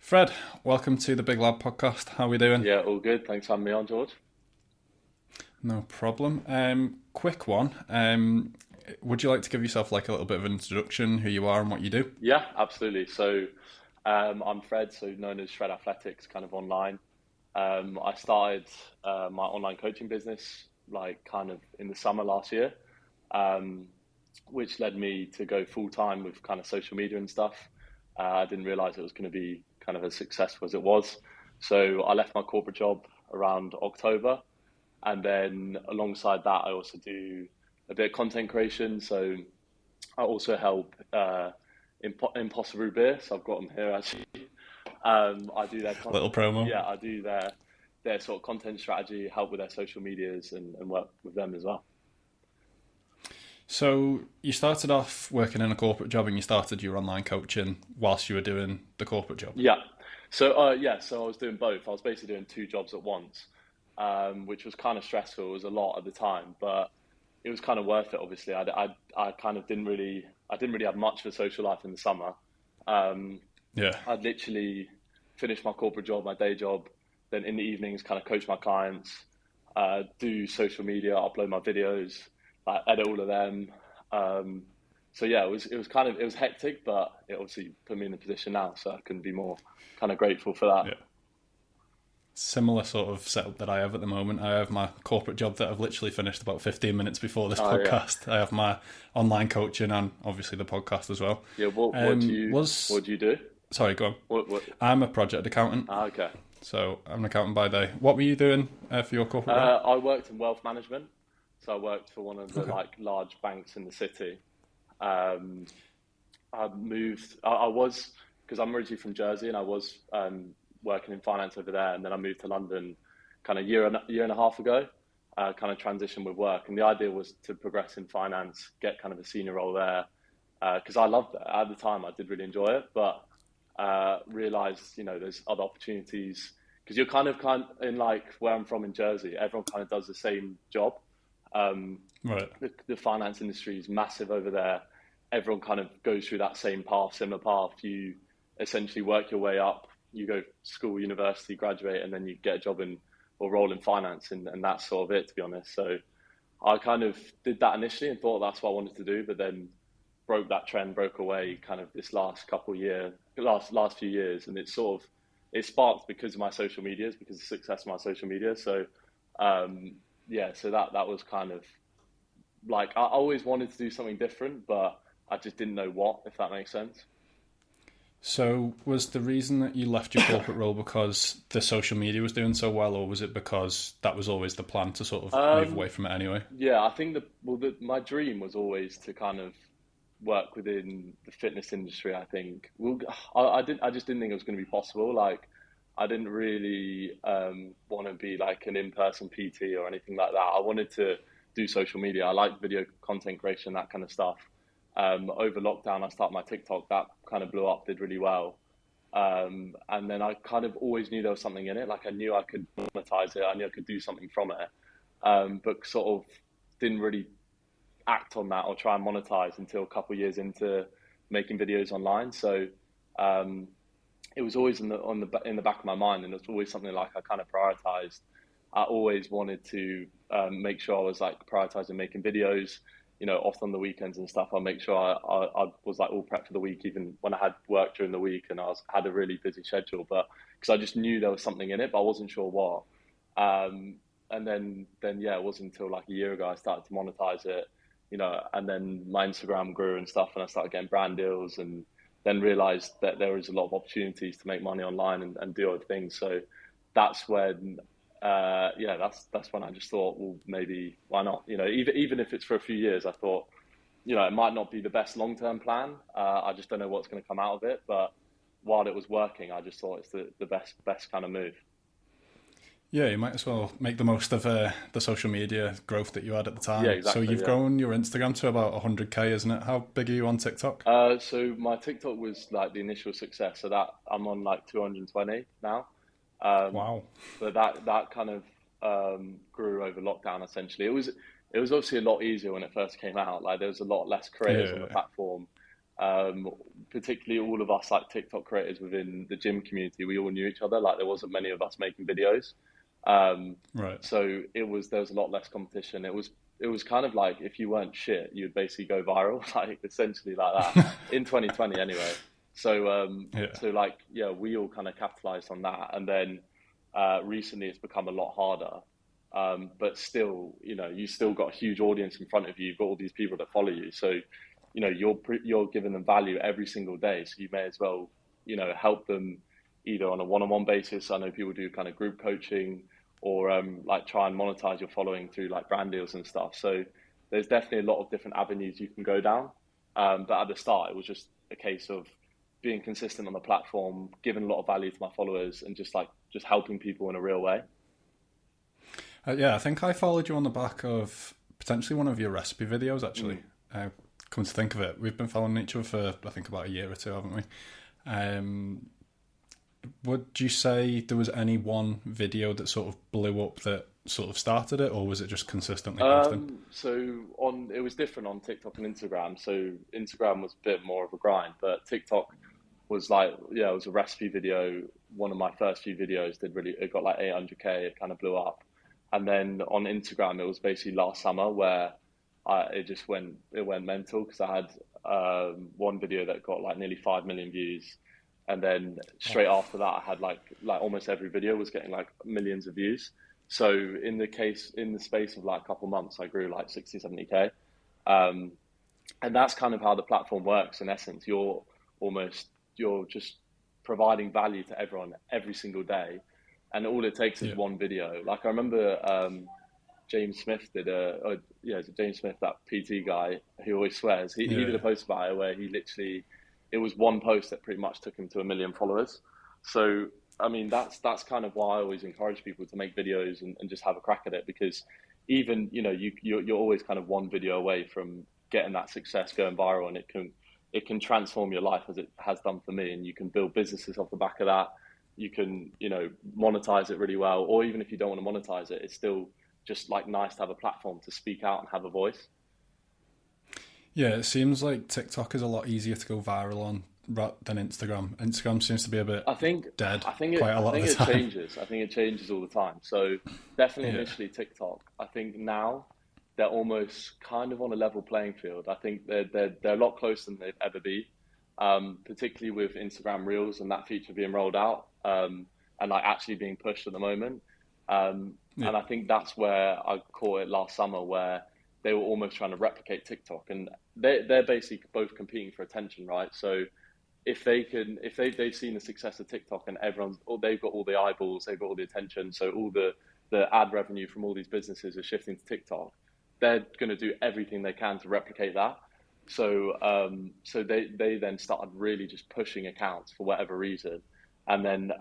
Fred, welcome to the Big Lab podcast. How are we doing? Yeah, all good. Thanks for having me on, George. No problem. Quick one. Would you like to give yourself like a little bit of an introduction, who you are and what you do? Yeah, absolutely. I'm Fred, so known as Shredathletics, kind of online. I started my online coaching business like kind of in the summer last year, um, which led me to go full time with kind of social media and stuff. I didn't realize it was going to be kind of as successful as it was. So I left my corporate job around October. And then alongside that, I also do a bit of content creation. So I also help Impossible Beer. So I've got them here actually. I do Little promo. yeah, I do their sort of content strategy, help with their social medias, and work with them as well. So you started off working in a corporate job and you started your online coaching whilst you were doing the corporate job. Yeah. So I was doing both. I was basically doing two jobs at once, which was kind of stressful. It was a lot at the time, but it was kind of worth it. Obviously, I kind of I didn't really have much of a social life in the summer. Um, Yeah. I'd literally finish my corporate job, my day job, then in the evenings kind of coach my clients, do social media, upload my videos, like edit all of them. Um, so yeah, it was hectic, but it obviously put me in the position now, so I couldn't be more kind of grateful for that. Yeah. Similar sort of setup that I have at the moment. I have my corporate job that I've literally finished about 15 minutes before this Oh yeah, podcast. I have my online coaching and obviously the podcast as well. yeah. Was What do you do? Sorry, go on. What? I'm a project accountant, Okay. so I'm an accountant by day. What were you doing for your corporate role? I worked in wealth management, so I worked for one of the Okay. like large banks in the city. Um, I moved. I was because I'm originally from Jersey, and I was working in finance over there, and then I moved to London, kind of year and a half ago. Kind of transition with work, and the idea was to progress in finance, get kind of a senior role there, because I loved it at the time. I did really enjoy it, but realized there's other opportunities because you're kind in like where I'm from in Jersey. Everyone kind of does the same job. Um, Right. the finance industry is massive over there. Everyone kind of goes through that same path, similar path. You essentially work your way up. You go school, university, graduate, and then you get a job in or role in finance, and that's sort of it, to be honest. So I kind of did that initially and thought that's what I wanted to do, but then broke that trend, broke away kind of this last few years, and it sparked because of my social medias, because of the success of my social media. So um, yeah, so that was kind of like I always wanted to do something different, but I just didn't know what, if that makes sense. So, was the reason that you left your corporate role because the social media was doing so well, or was it because that was always the plan to sort of move Um, away from it anyway? yeah, I think my dream was always to kind of work within the fitness industry. I think I just didn't think it was going to be possible. Like I didn't really want to be like an in-person PT or anything like that. I wanted to do social media. I like video content creation, that kind of stuff. Over lockdown, I started my TikTok. That kind of blew up, did really well. And then I kind of always knew there was something in it. Like I knew I could monetize it. I knew I could do something from it. But sort of didn't really act on that or try and monetize until a couple of years into making videos online. So um, it was always in the back of my mind, and it was always something like I kind of prioritized. I always wanted to make sure I was like prioritizing making videos. Often on the weekends and stuff, I'll make sure I was like all prepped for the week, even when I had work during the week and had a really busy schedule. But because I just knew there was something in it, but I wasn't sure what. And then yeah, it wasn't until like a year ago I started to monetize it, and then my Instagram grew and stuff, and I started getting brand deals, and then realized that there was a lot of opportunities to make money online and do other things. So that's when yeah, that's when I just thought, well, maybe why not? Even if it's for a few years, I thought, it might not be the best long term plan. I just don't know what's going to come out of it. But while it was working, I just thought it's the best kind of move. Yeah, you might as well make the most of the social media growth that you had at the Yeah, time. So exactly. you've Yeah. grown your Instagram to about 100k, isn't it? How big are you on TikTok? So my TikTok was like the initial success. So that I'm on like 220 now. Um, Wow. but that kind of grew over lockdown. Essentially, it was obviously a lot easier when it first came out. Like there was a lot less creators on the Yeah. platform. Um, Particularly all of us like TikTok creators within the gym community, we all knew each other. Like there wasn't many of us making videos. Um, Right. so there was a lot less competition. It was kind of like if you weren't shit, you'd basically go viral, like essentially like that in 2020 anyway. Yeah. So like yeah, we all kind of capitalized on that, and then recently it's become a lot harder. But still, you know, you still got a huge audience in front of you. You've got all these people that follow you, so you know you're giving them value every single day. So you may as well, you know, help them either on a one-on-one basis. I know people do kind of group coaching, or like try and monetize your following through like brand deals and stuff. So there's definitely a lot of different avenues you can go down. But at the start, it was just a case of being consistent on the platform, giving a lot of value to my followers, and just helping people in a real way. Yeah, I think I followed you on the back of potentially one of your recipe videos, actually. Come to think of it, we've been following each other for, I think, about a year or two, haven't we? Um, would you say there was any one video that sort of blew up that sort of started it, or was it just consistently posting? So on it was different on TikTok and Instagram. So Instagram was a bit more of a grind, but TikTok was like yeah, it was a recipe video. One of my first few videos did really it got like 800K. It kind of blew up, and then on Instagram it was basically last summer where it went mental because I had one video that got like nearly 5 million views, and then straight after that I had like almost every video was getting like millions of views. So in the space of like a couple months, I grew like 60, 70K. Um, and that's kind of how the platform works in essence. Almost, you're just providing value to everyone every single day. And all it takes is Yeah. one video. Like I remember, James Smith did yeah, James Smith, that PT guy who always swears. He did a Yeah. post about it where he literally, it was one post that pretty much took him to 1 million followers. So, I mean, that's kind of why I always encourage people to make videos and just have a crack at it because even, you know, you're always kind of one video away from getting that success going viral, and it can transform your life as it has done for me, and you can build businesses off the back of that. You can, you know, monetize it really well, or even if you don't want to monetize it, it's still just like nice to have a platform to speak out and have a voice. Yeah, it seems like TikTok is a lot easier to go viral on than Instagram. Instagram seems to be a bit I think dead quite a lot of the it time. changes. I think it changes all the time. So definitely Yeah. initially TikTok. I think now they're almost kind of on a level playing field. I think they're a lot closer than they've ever been. Particularly with Instagram Reels and that feature being rolled out, and like actually being pushed at the moment. Yeah. And I think that's where I caught it last summer, where they were almost trying to replicate TikTok, and they're basically both competing for attention, right? So if they've seen the success of TikTok and they've got all the eyeballs, they've got all the attention, so all the ad revenue from all these businesses is shifting to TikTok. They're going to do everything they can to replicate that. So they then started really just pushing accounts for whatever reason, and then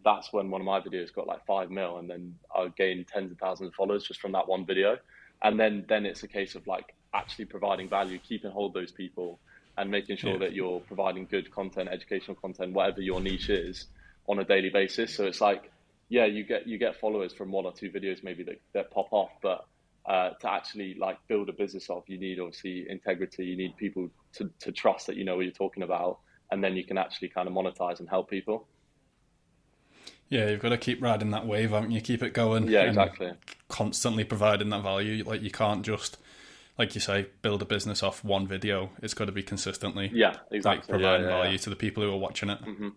that's when one of my videos got like 5 mil, and then I gained tens of thousands of followers just from that one video, and then it's a case of like actually providing value, keeping hold of those people, and making sure Yeah. that you're providing good content, educational content, whatever your niche is, on a daily basis. So it's like, yeah, you get followers from one or two videos maybe that pop off, but to actually like build a business off, you need obviously integrity. You need people to trust that you know what you're talking about, and then you can actually kind of monetize and help people. Yeah, you've got to keep riding that wave, haven't you? Keep it going Yeah, and exactly. constantly providing that value. Like you can't just, like you say, build a business off one video. It's got to be consistently Yeah, like exactly. Yeah, providing yeah, value to the people who are watching it. yeah. Hmm.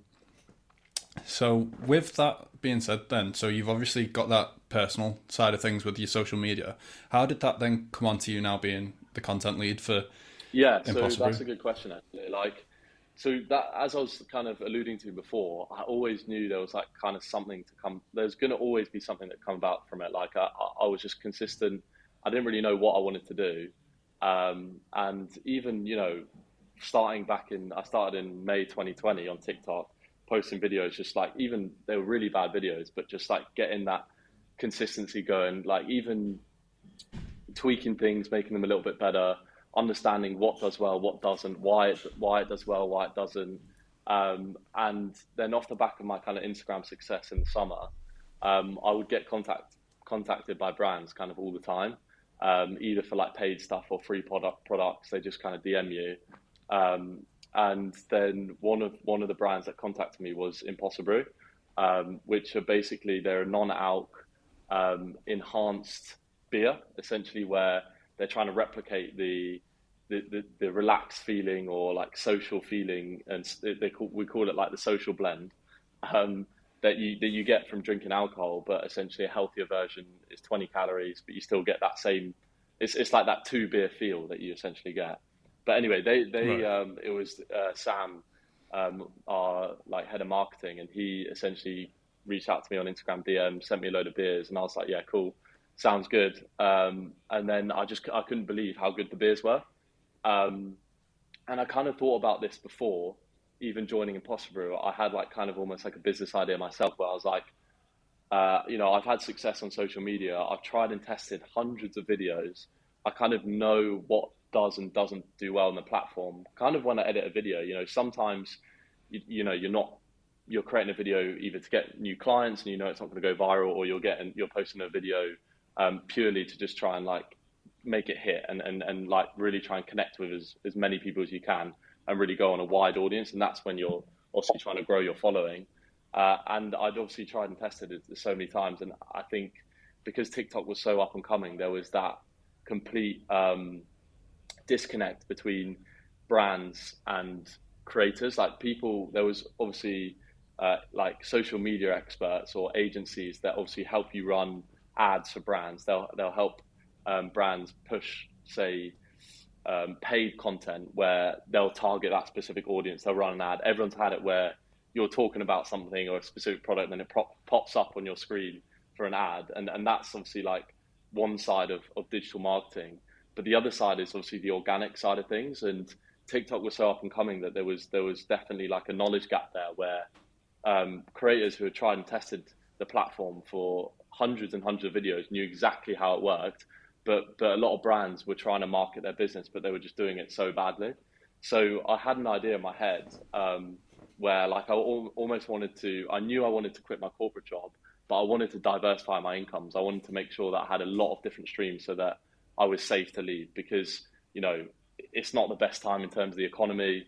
So with that being said then, so you've obviously got that personal side of things with your social media. How did that then come onto you now being the content lead for Yeah, so Impossible that's Brew? a good question actually. Like, so that as I was kind of alluding to before, I always knew there was like kind of something to come. There's going to always be something that come about from it. Like I was just consistent. I didn't really know what I wanted to do, and even you know, I started in May 2020 on TikTok, posting videos. Just like even they were really bad videos, but just like getting that consistency going. Like even tweaking things, making them a little bit better, understanding what does well, what doesn't, why it does well, why it doesn't. And then off the back of my kind of Instagram success in the summer, I would get contacted by brands kind of all the time, either for like paid stuff or free products. They just kind of DM you. And then one of the brands that contacted me was Impossible Brew, which are basically they're a non-alc enhanced beer, essentially where they're trying to replicate the relaxed feeling or like social feeling, and we call it like the social blend, um, that you get from drinking alcohol, but essentially a healthier version is 20 calories, but you still get that same. It's like that two beer feel that you essentially get. But anyway, they Right. it was Sam, our like head of marketing, and he essentially reached out to me on Instagram DM, sent me a load of beers, and I was like, yeah, cool, sounds good. And then I couldn't believe how good the beers were. Um, and I kind of thought about this before even joining Impossible Brew. I had like kind of almost like a business idea myself where I was like, I've had success on social media. I've tried and tested hundreds of videos. I kind of know what does and doesn't do well on the platform. Kind of when I edit a video, sometimes, you're creating a video either to get new clients and it's not going to go viral, or you're posting a video purely to just try and like make it hit and like really try and connect with as many people as you can and really go on a wide audience. And that's when you're also trying to grow your following. And I'd obviously tried and tested it so many times. And I think because TikTok was so up and coming, there was that complete disconnect between brands and creators. Like there was obviously like social media experts or agencies that obviously help you run ads for brands. They'll help brands push, say, paid content where they'll target that specific audience. They'll run an ad. Everyone's had it where you're talking about something or a specific product, and then it pops up on your screen for an ad, and that's obviously like one side of digital marketing. But the other side is obviously the organic side of things, and TikTok was so up and coming that there was definitely like a knowledge gap there where creators who had tried and tested the platform for hundreds and hundreds of videos knew exactly how it worked, but a lot of brands were trying to market their business, but they were just doing it so badly. So I had an idea in my head where like almost I knew I wanted to quit my corporate job, but I wanted to diversify my incomes. I wanted to make sure that I had a lot of different streams so that I was safe to leave, because it's not the best time in terms of the economy.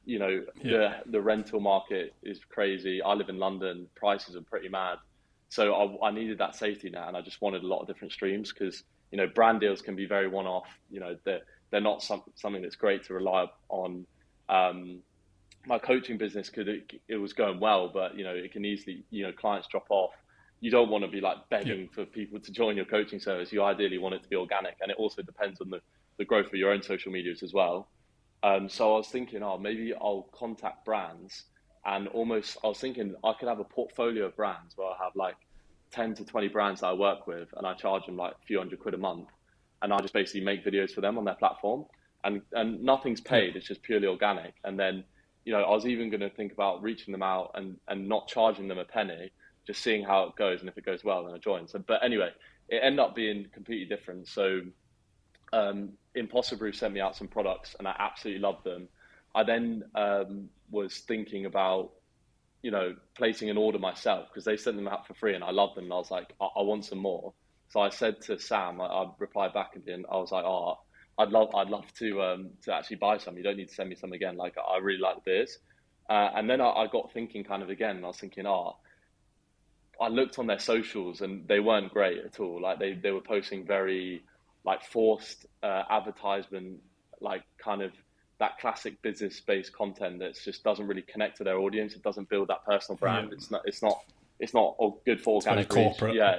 The rental market is crazy. I live in London, prices are pretty mad. So I needed that safety net, and I just wanted a lot of different streams because brand deals can be very one-off. They're not something that's great to rely on. My coaching business it was going well, but it can easily clients drop off. You don't want to be like begging for people to join your coaching service. You ideally want it to be organic, and it also depends on the growth of your own social medias as well. So I was thinking, maybe I'll contact brands, and I was thinking I could have a portfolio of brands where I have like 10 to 20 brands that I work with, and I charge them like a few £100 a month, and I just basically make videos for them on their platform, and nothing's paid. It's just purely organic. And then I was even going to think about reaching them out and not charging them a penny, just seeing how it goes, and if it goes well, then I join. So, but anyway, it ended up being completely different. So Impossible Brew sent me out some products, and I absolutely loved them. I then was thinking about placing an order myself, because they sent them out for free and I loved them, and I was like, I want some more. So I said to Sam, I replied back and I was like, I'd love to actually buy some. You don't need to send me some again. Like, I really like the beers. And then I got thinking kind of again, and I was thinking, I looked on their socials and they weren't great at all. Like they were posting very like forced advertisement, like kind of that classic business based content that just doesn't really connect to their audience. It doesn't build that personal brand. It's not good for organic very reach. corporate. Yeah,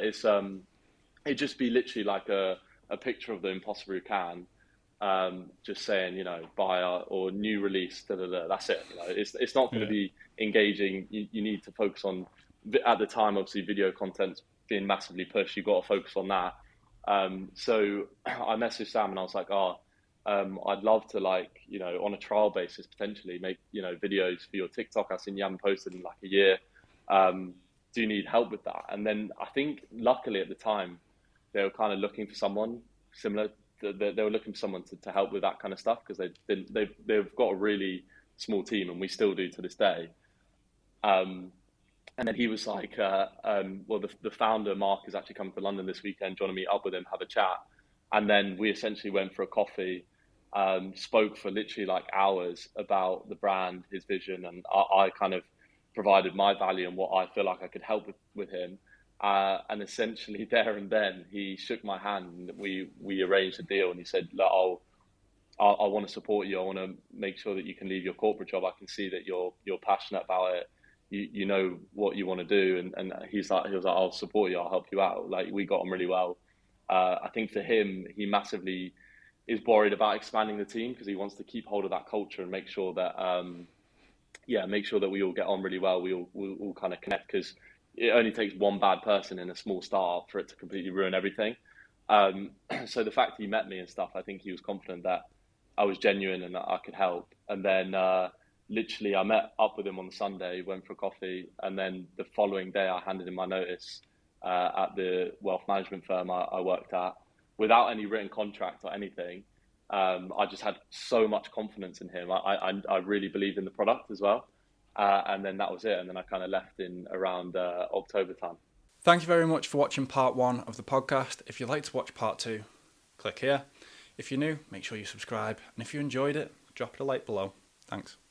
it'd just be literally like a picture of the Impossible Brew can, just saying, buy or new release, da, da, da. That's it. It's not going to be engaging. You need to focus on, at the time, obviously video content's being massively pushed. You've got to focus on that. So I messaged Sam and I was like, I'd love to, like, on a trial basis, potentially make, videos for your TikTok. I've seen you haven't posted in like a year. Do you need help with that? And then I think luckily at the time, they were kind of looking for someone similar. They were looking for someone to help with that kind of stuff, because they've got a really small team, and we still do to this day. And then he was like, well, the founder, Mark, is actually coming to London this weekend. Do you want to meet up with him, have a chat? And then we essentially went for a coffee. spoke for literally like hours about the brand, his vision, and I kind of provided my value and what I feel like I could help with him. And essentially, there and then, he shook my hand and we arranged a deal. And he said, "Look, I want to support you. I want to make sure that you can leave your corporate job. I can see that you're passionate about it. You know what you want to do." And he was like, "I'll support you. I'll help you out." Like, we got on really well. I think for him, he massively is worried about expanding the team because he wants to keep hold of that culture and make sure that make sure that we all get on really well. We all kind of connect, because it only takes one bad person in a small startup for it to completely ruin everything. So the fact he met me and stuff, I think he was confident that I was genuine and that I could help. And then literally I met up with him on the Sunday, went for coffee, and then the following day I handed in my notice at the wealth management firm I worked at, without any written contract or anything. I just had so much confidence in him. I really believed in the product as well. And then that was it. And then I kind of left in around October time. Thank you very much for watching part 1 of the podcast. If you'd like to watch part 2, click here. If you're new, make sure you subscribe. And if you enjoyed it, drop it a like below. Thanks.